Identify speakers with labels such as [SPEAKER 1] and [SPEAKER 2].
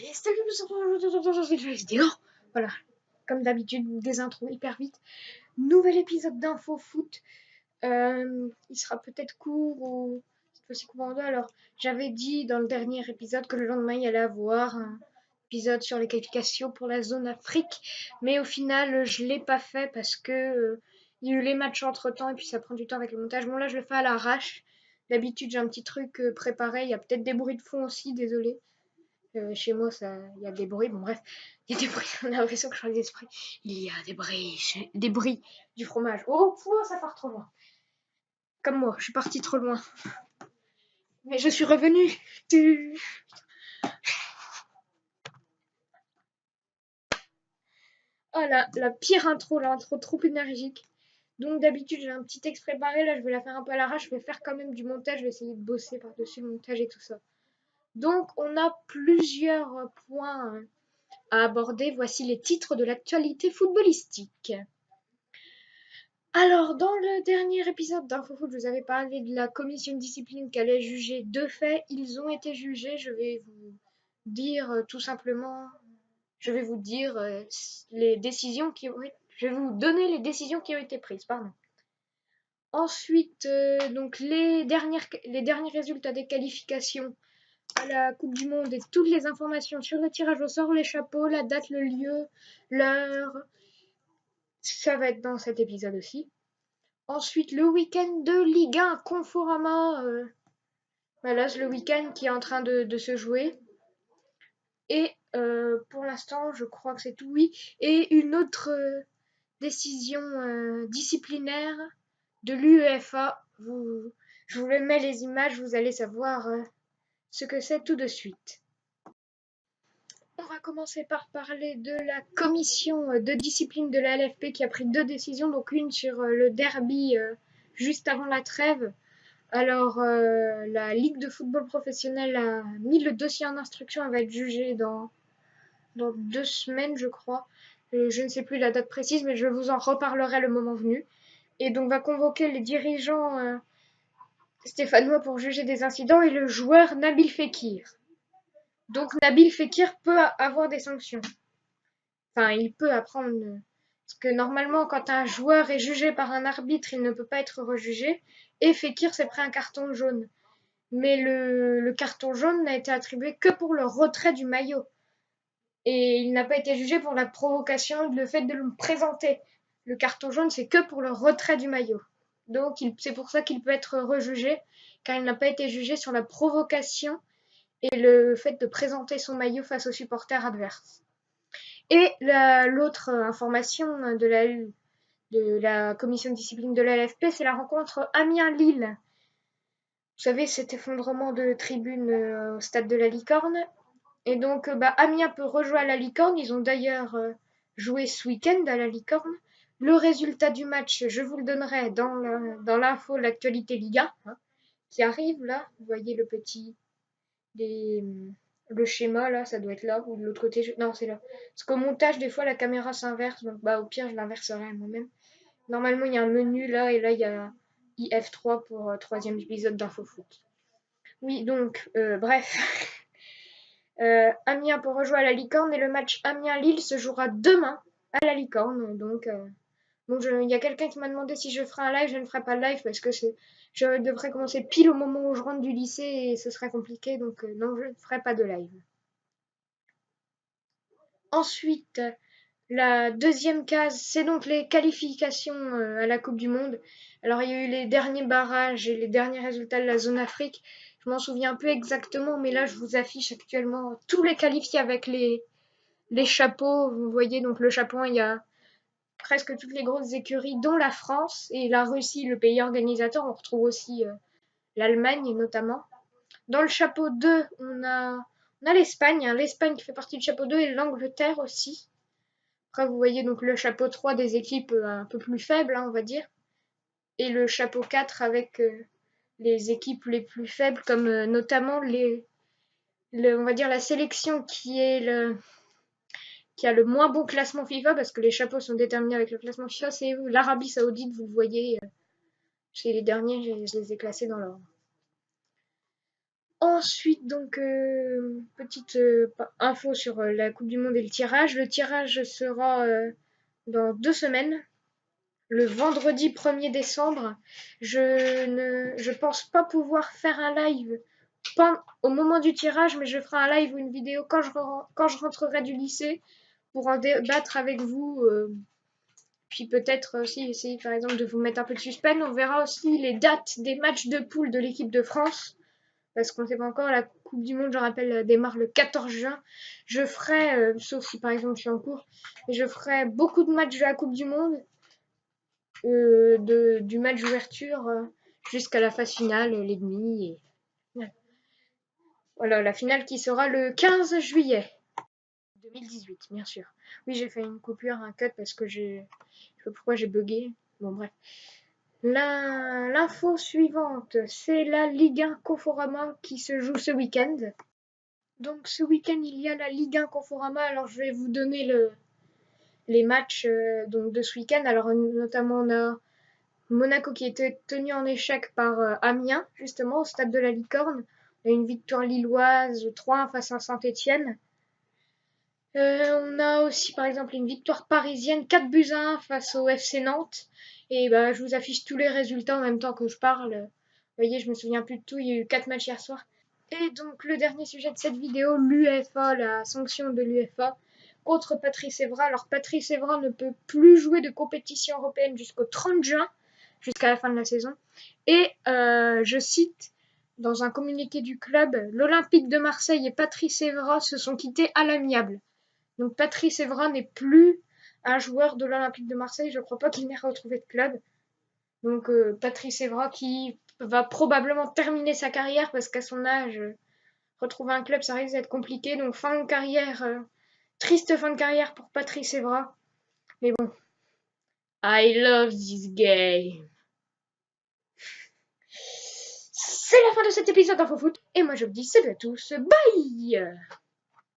[SPEAKER 1] Et salut, cette vidéo. Voilà, comme d'habitude, des intros hyper vite. Nouvel épisode d'Info Foot. Il sera peut-être court ou cette fois-ci coupé en deux. Alors, j'avais dit dans le dernier épisode que le lendemain, il y allait avoir un épisode sur les qualifications pour la zone Afrique. Mais au final, je ne l'ai pas fait parce que il y a eu les matchs entre-temps et puis ça prend du temps avec le montage. Bon, là, je le fais à l'arrache. D'habitude, j'ai un petit truc préparé. Il y a peut-être des bruits de fond aussi, désolé. Chez moi, il y a des bruits. Bon, bref, il y a des bruits. On a l'impression que je change d'esprit. Il y a des bruits du fromage. Oh, ça part trop loin. Comme moi, je suis partie trop loin. Mais je suis revenue. Oh, la pire intro, l'intro trop énergique. Donc d'habitude, j'ai un petit texte préparé. Là, je vais la faire un peu à l'arrache. Je vais faire quand même du montage. Je vais essayer de bosser par-dessus le montage et tout ça. Donc, on a plusieurs points à aborder. Voici les titres de l'actualité footballistique. Alors, dans le dernier épisode d'InfoFoot, je vous avais parlé de la commission de discipline qui allait juger deux faits. Ils ont été jugés. Je vais vous dire tout simplement, je vais vous dire les décisions qui ont été, je vais vous donner les décisions qui ont été prises. Pardon. Ensuite, donc les derniers résultats des qualifications à la Coupe du Monde et toutes les informations sur le tirage au sort, les chapeaux, la date, le lieu, l'heure. Ça va être dans cet épisode aussi. Ensuite, le week-end de Ligue 1 Conforama. Voilà, c'est le week-end qui est en train de se jouer. Et pour l'instant, je crois que c'est tout, oui. Et une autre décision disciplinaire de l'UEFA. Je vous mets les images, vous allez savoir ce que c'est tout de suite. On va commencer par parler de la commission de discipline de la LFP qui a pris deux décisions, donc une sur le derby juste avant la trêve. Alors, la Ligue de football professionnel a mis le dossier en instruction, elle va être jugée dans 2 semaines, je crois. Je ne sais plus la date précise, mais je vous en reparlerai le moment venu. Et donc, va convoquer les dirigeants stéphanois pour juger des incidents et le joueur Nabil Fekir. Donc, Nabil Fekir peut avoir des sanctions. Enfin, il peut apprendre. Parce que normalement, quand un joueur est jugé par un arbitre, il ne peut pas être rejugé. Et Fekir s'est pris un carton jaune. Mais le carton jaune n'a été attribué que pour le retrait du maillot. Et il n'a pas été jugé pour la provocation, le fait de le présenter. Le carton jaune, c'est que pour le retrait du maillot. Donc, c'est pour ça qu'il peut être rejugé, car il n'a pas été jugé sur la provocation et le fait de présenter son maillot face aux supporters adverses. Et l'autre information de la commission de discipline de la LFP, c'est la rencontre Amiens-Lille. Vous savez, cet effondrement de tribune au stade de la Licorne. Et donc, Amiens peut rejouer à la Licorne. Ils ont d'ailleurs joué ce week-end à la Licorne. Le résultat du match, je vous le donnerai dans l'info, l'actualité Liga, hein, qui arrive là. Vous voyez le schéma là, ça doit être là, ou de l'autre côté. Non, c'est là. Parce qu'au montage, des fois, la caméra s'inverse. Donc, au pire, je l'inverserai moi-même. Normalement, il y a un menu là, et là, il y a IF3 pour troisième épisode d'InfoFoot. Oui, donc, bref. Amiens peut rejouer à la Licorne et le match Amiens-Lille se jouera demain à la Licorne. Donc, il y a quelqu'un qui m'a demandé si je ferai un live. Je ne ferai pas de live parce que je devrais commencer pile au moment où je rentre du lycée et ce serait compliqué. Donc, non, je ne ferai pas de live. Ensuite, la deuxième case, c'est donc les qualifications à la Coupe du Monde. Alors, il y a eu les derniers barrages et les derniers résultats de la zone Afrique. Je m'en souviens un peu exactement, mais là, je vous affiche actuellement tous les qualifiés avec les chapeaux. Vous voyez, donc le chapeau 1, il y a presque toutes les grosses écuries, dont la France et la Russie, le pays organisateur. On retrouve aussi l'Allemagne, notamment. Dans le chapeau 2, on a l'Espagne, hein, l'Espagne qui fait partie du chapeau 2 et l'Angleterre aussi. Après, vous voyez donc le chapeau 3 des équipes un peu plus faibles, hein, on va dire. Et le chapeau 4 avec les équipes les plus faibles, comme notamment on va dire la sélection qui a le moins bon classement FIFA, parce que les chapeaux sont déterminés avec le classement FIFA, c'est l'Arabie Saoudite, vous le voyez. C'est les derniers, je les ai classés dans l'ordre. Ensuite, donc, petite info sur la Coupe du Monde et le tirage. Le tirage sera dans 2 semaines, le vendredi 1er décembre. Je pense pas pouvoir faire un live au moment du tirage, mais je ferai un live ou une vidéo quand je rentrerai du lycée pour en débattre avec vous. Puis peut-être aussi essayer par exemple de vous mettre un peu de suspense. On verra aussi les dates des matchs de poule de l'équipe de France. Parce qu'on ne sait pas encore, la Coupe du Monde, je rappelle, démarre le 14 juin. Je ferai, sauf si par exemple je suis en cours, mais je ferai beaucoup de matchs de la Coupe du Monde, du match d'ouverture jusqu'à la phase finale, les demi. Et voilà, la finale qui sera le 15 juillet 2018, bien sûr. Oui, j'ai fait une coupure, un cut parce que je sais pas pourquoi j'ai bugué. Bon, bref. L'info suivante, c'est la Ligue 1 Conforama qui se joue ce week-end. Donc ce week-end, il y a la Ligue 1 Conforama. Alors je vais vous donner les matchs donc, de ce week-end. Alors notamment, on a Monaco qui était tenu en échec par Amiens, justement, au stade de la Licorne. On a une victoire lilloise 3-1 face à Saint-Etienne. On a aussi par exemple une victoire parisienne 4-1 face au FC Nantes. Et bah, je vous affiche tous les résultats en même temps que je parle. Vous voyez, je me souviens plus de tout, il y a eu 4 matchs hier soir. Et donc le dernier sujet de cette vidéo, l'UEFA, la sanction de l'UEFA contre Patrice Evra. Alors Patrice Evra ne peut plus jouer de compétition européenne jusqu'au 30 juin, jusqu'à la fin de la saison. Et je cite dans un communiqué du club, l'Olympique de Marseille et Patrice Evra se sont quittés à l'amiable. Donc Patrice Evra n'est plus un joueur de l'Olympique de Marseille. Je ne crois pas qu'il n'ait retrouvé de club. Donc Patrice Evra qui va probablement terminer sa carrière parce qu'à son âge, retrouver un club, ça risque d'être compliqué. Donc fin de carrière, triste fin de carrière pour Patrice Evra. Mais bon, I love this game. C'est la fin de cet épisode d'InfoFoot. Et moi je vous dis salut à tous, bye.